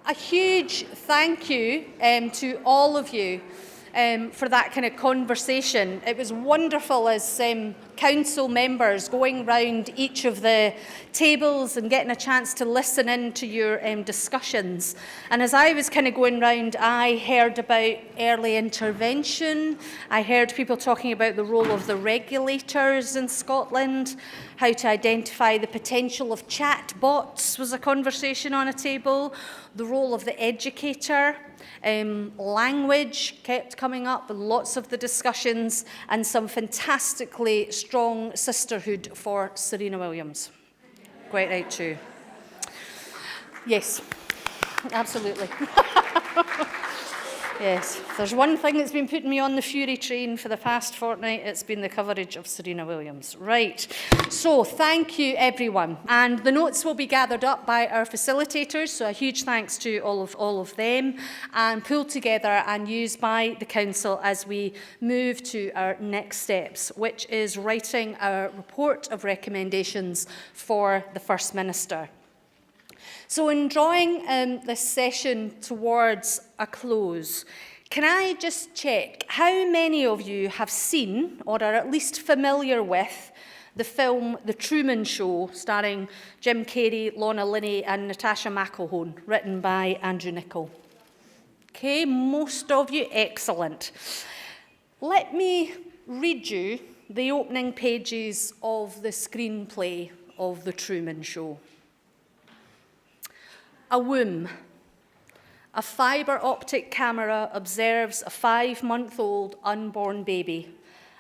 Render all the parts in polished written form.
A huge thank you to all of you for that kind of conversation. It was wonderful as council members going round each of the tables and getting a chance to listen in to your discussions. And as I was kind of going round, I heard about early intervention. I heard people talking about the role of the regulators in Scotland, how to identify the potential of chat bots was a conversation on a table, the role of the educator, language kept coming up, lots of the discussions, and some fantastically strong sisterhood for Serena Williams. Quite right too. Yes, absolutely. Yes, if there's one thing that's been putting me on the Fury train for the past fortnight, it's been the coverage of Serena Williams. Right, so thank you everyone. And the notes will be gathered up by our facilitators, so a huge thanks to all of them, and pulled together and used by the Council as we move to our next steps, which is writing our report of recommendations for the First Minister. So in drawing this session towards a close, can I just check how many of you have seen or are at least familiar with the film The Truman Show, starring Jim Carrey, Lorna Linney and Natasha McElhone, written by Andrew Niccol? Okay, most of you, excellent. Let me read you the opening pages of the screenplay of The Truman Show. A womb. A fibre optic camera observes a 5-month-old unborn baby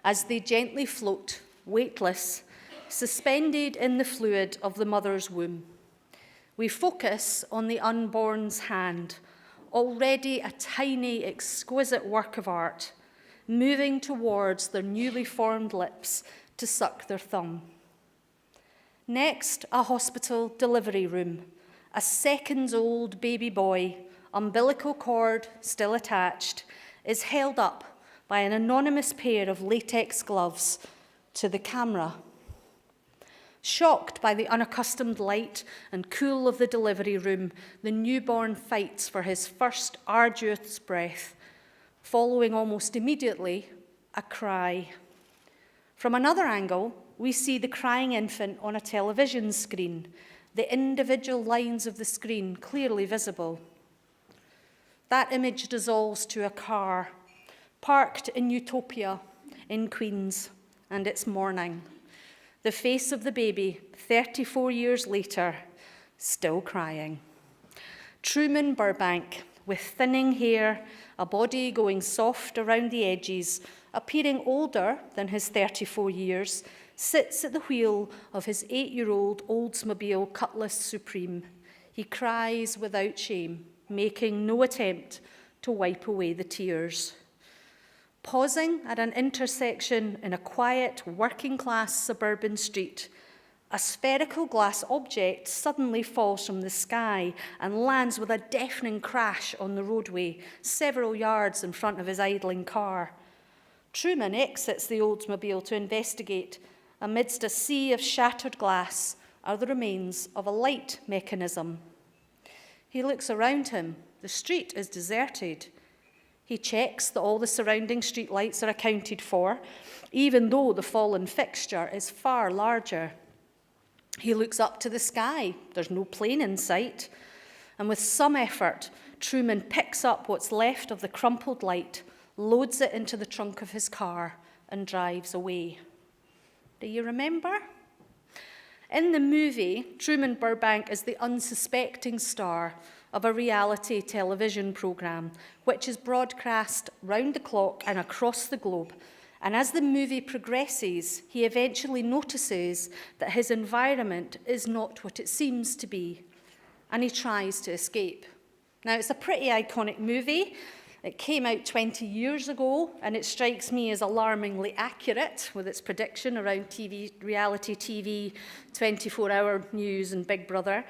as they gently float, weightless, suspended in the fluid of the mother's womb. We focus on the unborn's hand, already a tiny, exquisite work of art, moving towards their newly formed lips to suck their thumb. Next, a hospital delivery room. A seconds-old baby boy, umbilical cord still attached, is held up by an anonymous pair of latex gloves to the camera. Shocked by the unaccustomed light and cool of the delivery room, the newborn fights for his first arduous breath, following almost immediately a cry. From another angle, we see the crying infant on a television screen, the individual lines of the screen clearly visible. That image dissolves to a car, parked in Utopia in Queens, and it's morning. The face of the baby, 34 years later, still crying. Truman Burbank, with thinning hair, a body going soft around the edges, appearing older than his 34 years, sits at the wheel of his 8-year-old Oldsmobile Cutlass Supreme. He cries without shame, making no attempt to wipe away the tears. Pausing at an intersection in a quiet, working-class suburban street, a spherical glass object suddenly falls from the sky and lands with a deafening crash on the roadway, several yards in front of his idling car. Truman exits the Oldsmobile to investigate. Amidst a sea of shattered glass are the remains of a light mechanism. He looks around him. The street is deserted. He checks that all the surrounding street lights are accounted for, even though the fallen fixture is far larger. He looks up to the sky. There's no plane in sight. And with some effort, Truman picks up what's left of the crumpled light, loads it into the trunk of his car, and drives away. Do you remember? In the movie, Truman Burbank is the unsuspecting star of a reality television programme, which is broadcast round the clock and across the globe. And as the movie progresses, he eventually notices that his environment is not what it seems to be, and he tries to escape. Now, it's a pretty iconic movie. It came out 20 years ago, and it strikes me as alarmingly accurate with its prediction around reality TV, 24-hour news, and Big Brother.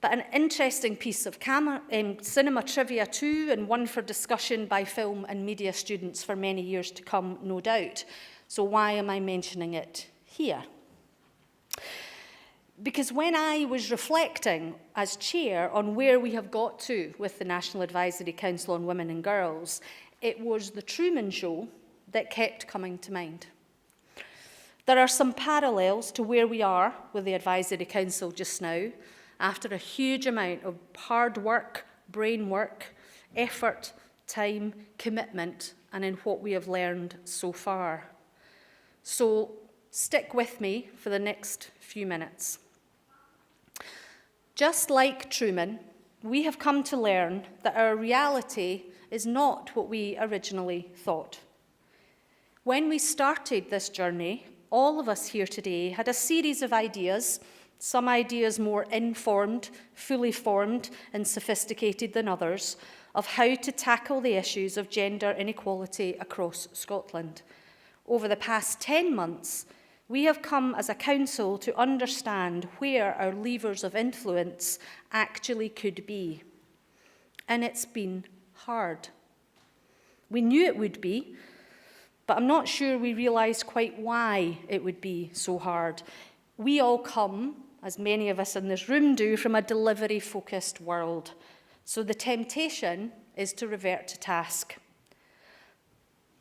But an interesting piece of cinema trivia too, and one for discussion by film and media students for many years to come, no doubt. So why am I mentioning it here? Because when I was reflecting as chair on where we have got to with the National Advisory Council on Women and Girls, it was the Truman Show that kept coming to mind. There are some parallels to where we are with the Advisory Council just now, after a huge amount of hard work, brain work, effort, time, commitment, and in what we have learned so far. So stick with me for the next few minutes. Just like Truman, we have come to learn that our reality is not what we originally thought. When we started this journey, all of us here today had a series of ideas, some ideas more informed, fully formed, and sophisticated than others, of how to tackle the issues of gender inequality across Scotland. Over the past 10 months, we have come as a council to understand where our levers of influence actually could be. And it's been hard. We knew it would be, but I'm not sure we realised quite why it would be so hard. We all come, as many of us in this room do, from a delivery-focused world. So the temptation is to revert to task.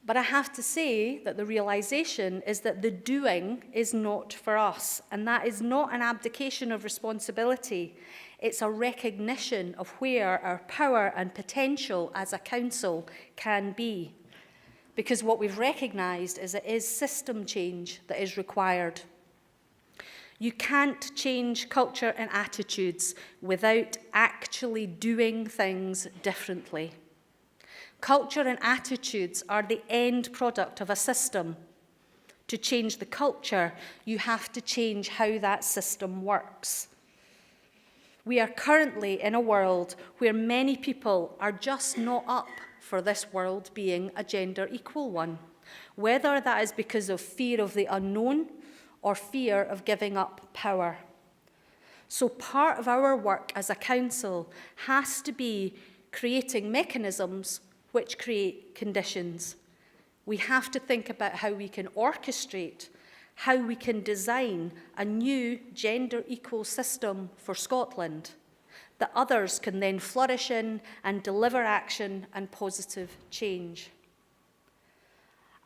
But I have to say that the realisation is that the doing is not for us, and that is not an abdication of responsibility. It's a recognition of where our power and potential as a council can be. Because what we've recognised is it is system change that is required. You can't change culture and attitudes without actually doing things differently. Culture and attitudes are the end product of a system. To change the culture, you have to change how that system works. We are currently in a world where many people are just not up for this world being a gender equal one, whether that is because of fear of the unknown or fear of giving up power. So part of our work as a council has to be creating mechanisms which create conditions. We have to think about how we can orchestrate, how we can design a new gender equal system for Scotland that others can then flourish in and deliver action and positive change.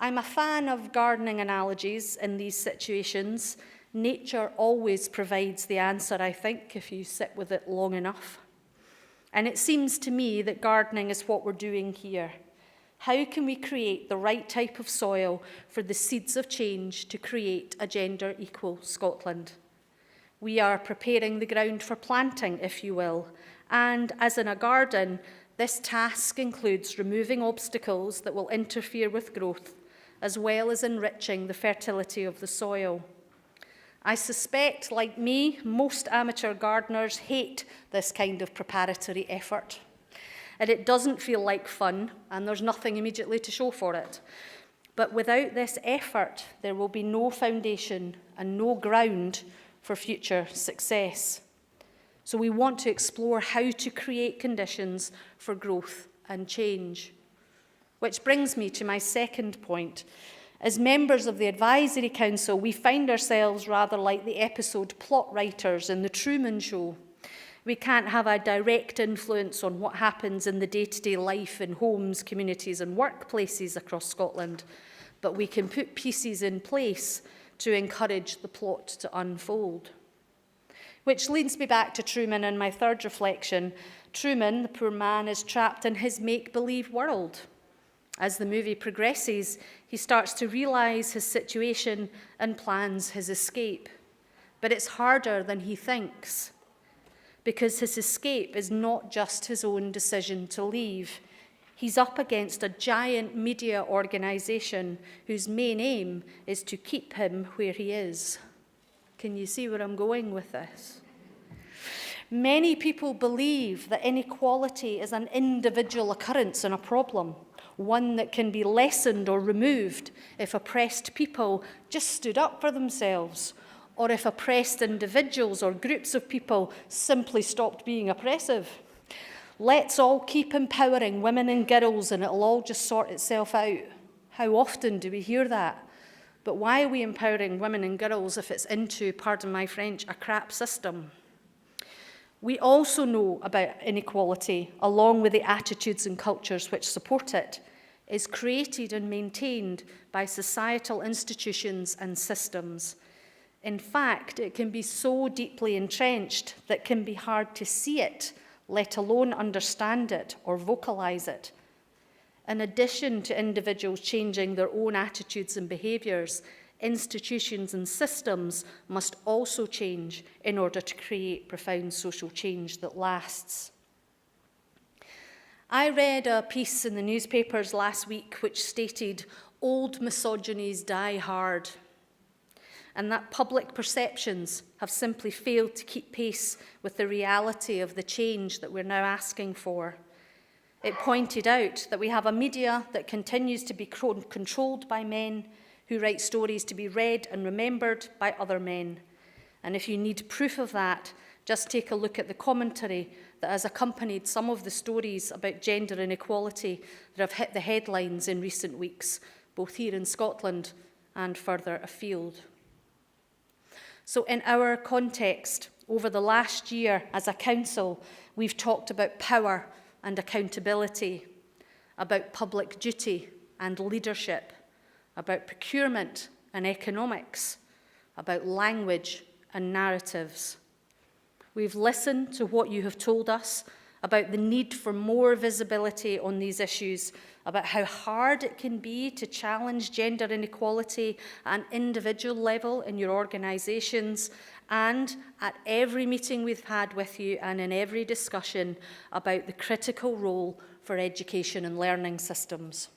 I'm a fan of gardening analogies in these situations. Nature always provides the answer, I think, if you sit with it long enough. And it seems to me that gardening is what we're doing here. How can we create the right type of soil for the seeds of change to create a gender equal Scotland? We are preparing the ground for planting, if you will. And as in a garden, this task includes removing obstacles that will interfere with growth, as well as enriching the fertility of the soil. I suspect, like me, most amateur gardeners hate this kind of preparatory effort. And it doesn't feel like fun, and there's nothing immediately to show for it. But without this effort, there will be no foundation and no ground for future success. So we want to explore how to create conditions for growth and change. Which brings me to my second point. As members of the Advisory Council, we find ourselves rather like the episode plot writers in The Truman Show. We can't have a direct influence on what happens in the day-to-day life in homes, communities and workplaces across Scotland, but we can put pieces in place to encourage the plot to unfold. Which leads me back to Truman and my third reflection. Truman, the poor man, is trapped in his make-believe world. As the movie progresses, he starts to realise his situation and plans his escape. But it's harder than he thinks, because his escape is not just his own decision to leave. He's up against a giant media organisation whose main aim is to keep him where he is. Can you see where I'm going with this? Many people believe that inequality is an individual occurrence and a problem, one that can be lessened or removed if oppressed people just stood up for themselves, or if oppressed individuals or groups of people simply stopped being oppressive. Let's all keep empowering women and girls and it'll all just sort itself out. How often do we hear that? But why are we empowering women and girls if it's into, pardon my French, a crap system? We also know about inequality, along with the attitudes and cultures which support it, is created and maintained by societal institutions and systems. In fact, it can be so deeply entrenched that it can be hard to see it, let alone understand it or vocalize it. In addition to individuals changing their own attitudes and behaviours, institutions and systems must also change in order to create profound social change that lasts. I read a piece in the newspapers last week which stated, "Old misogynies die hard," and that public perceptions have simply failed to keep pace with the reality of the change that we're now asking for. It pointed out that we have a media that continues to be controlled by men who write stories to be read and remembered by other men. And if you need proof of that, just take a look at the commentary that has accompanied some of the stories about gender inequality that have hit the headlines in recent weeks, both here in Scotland and further afield. So in our context, over the last year as a council, we've talked about power and accountability, about public duty and leadership, about procurement and economics, about language and narratives. We've listened to what you have told us about the need for more visibility on these issues, about how hard it can be to challenge gender inequality at an individual level in your organisations, and at every meeting we've had with you and in every discussion about the critical role for education and learning systems.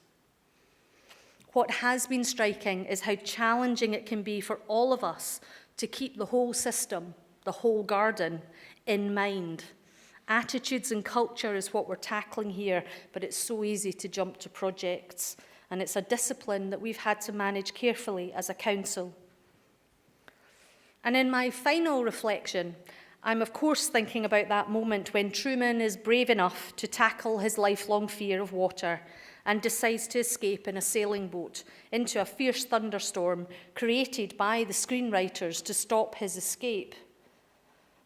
What has been striking is how challenging it can be for all of us to keep the whole system, the whole garden, in mind. Attitudes and culture is what we're tackling here, but it's so easy to jump to projects, and it's a discipline that we've had to manage carefully as a council. And in my final reflection, I'm of course thinking about that moment when Truman is brave enough to tackle his lifelong fear of water and decides to escape in a sailing boat into a fierce thunderstorm created by the screenwriters to stop his escape.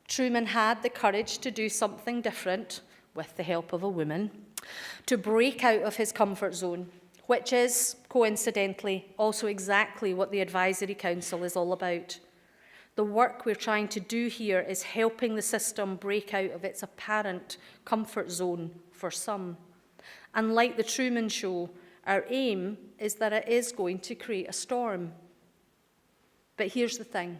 Truman had the courage to do something different, with the help of a woman, to break out of his comfort zone, which is, coincidentally, also exactly what the Advisory Council is all about. The work we're trying to do here is helping the system break out of its apparent comfort zone for some. And like the Truman Show, our aim is that it is going to create a storm. But here's the thing.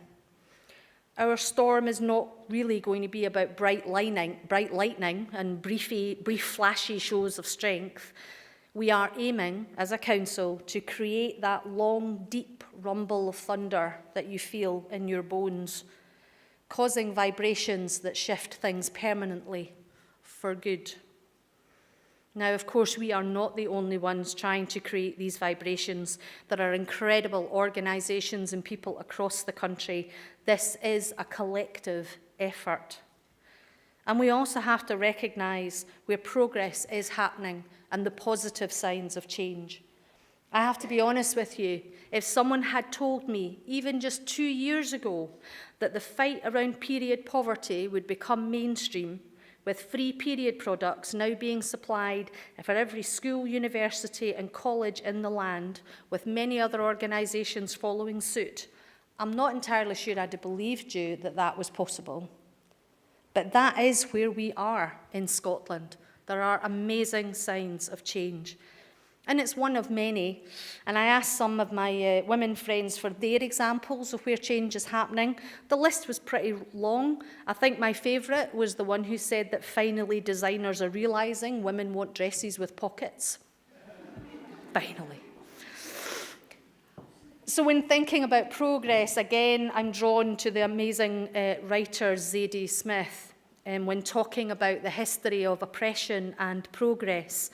Our storm is not really going to be about bright lightning and brief flashy shows of strength. We are aiming, as a council, to create that long, deep rumble of thunder that you feel in your bones, causing vibrations that shift things permanently, for good. Now, of course, we are not the only ones trying to create these vibrations. There are incredible organisations and people across the country. This is a collective effort. And we also have to recognise where progress is happening and the positive signs of change. I have to be honest with you, if someone had told me, even just 2 years ago, that the fight around period poverty would become mainstream, with free period products now being supplied for every school, university and college in the land, with many other organisations following suit, I'm not entirely sure I'd have believed you that that was possible. But that is where we are in Scotland. There are amazing signs of change. And it's one of many. And I asked some of my women friends for their examples of where change is happening. The list was pretty long. I think my favourite was the one who said that finally designers are realising women want dresses with pockets. Finally. So when thinking about progress, again, I'm drawn to the amazing writer Zadie Smith when talking about the history of oppression and progress.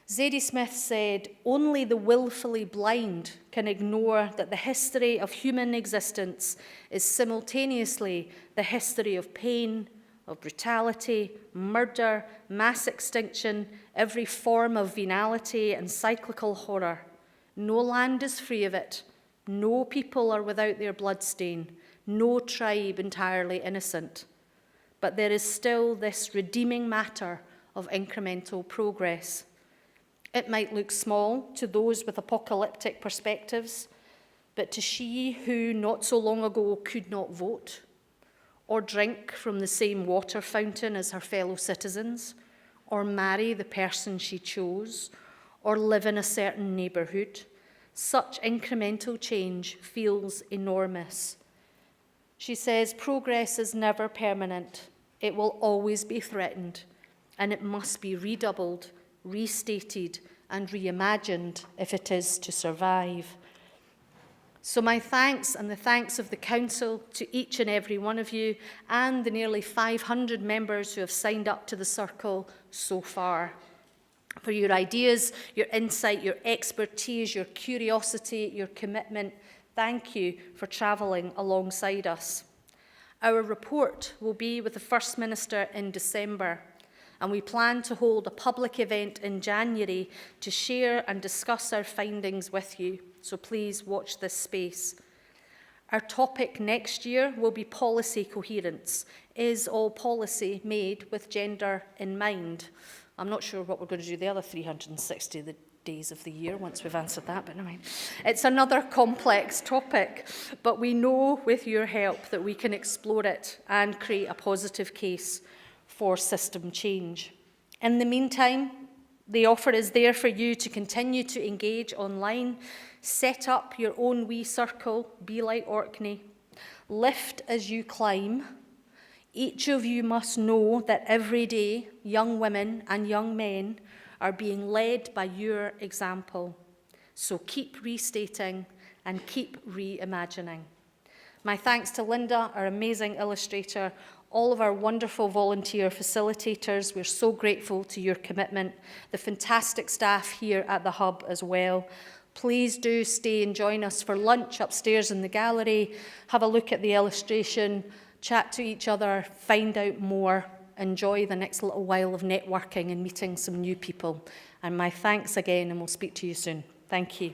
Zadie Smith said, "Only the willfully blind can ignore that the history of human existence is simultaneously the history of pain, of brutality, murder, mass extinction, every form of venality and cyclical horror. No land is free of it, No people are without their bloodstain, no tribe entirely innocent. But there is still this redeeming matter of incremental progress. It might look small to those with apocalyptic perspectives, but to she who not so long ago could not vote, or drink from the same water fountain as her fellow citizens, or marry the person she chose, or live in a certain neighbourhood, such incremental change feels enormous. She says progress is never permanent. It will always be threatened, and it must be redoubled, restated, and reimagined if it is to survive. So my thanks and the thanks of the Council to each and every one of you and the nearly 500 members who have signed up to the Circle so far. For your ideas, your insight, your expertise, your curiosity, your commitment, thank you for travelling alongside us. Our report will be with the First Minister in December, and we plan to hold a public event in January to share and discuss our findings with you, so please watch this space. Our topic next year will be policy coherence. Is all policy made with gender in mind? I'm not sure what we're going to do the other 360 days of the year once we've answered that, but never mind. It's another complex topic, but we know with your help that we can explore it and create a positive case for system change. In the meantime, the offer is there for you to continue to engage online, set up your own wee circle, be like Orkney, lift as you climb. Each of you must know that every day young women and young men are being led by your example. So keep restating and keep reimagining. My thanks to Linda, our amazing illustrator, all of our wonderful volunteer facilitators. We're so grateful to your commitment, the fantastic staff here at the Hub as well. Please do stay and join us for lunch upstairs in the gallery. Have a look at the illustration, chat to each other, find out more, enjoy the next little while of networking and meeting some new people. And my thanks again, and we'll speak to you soon. Thank you.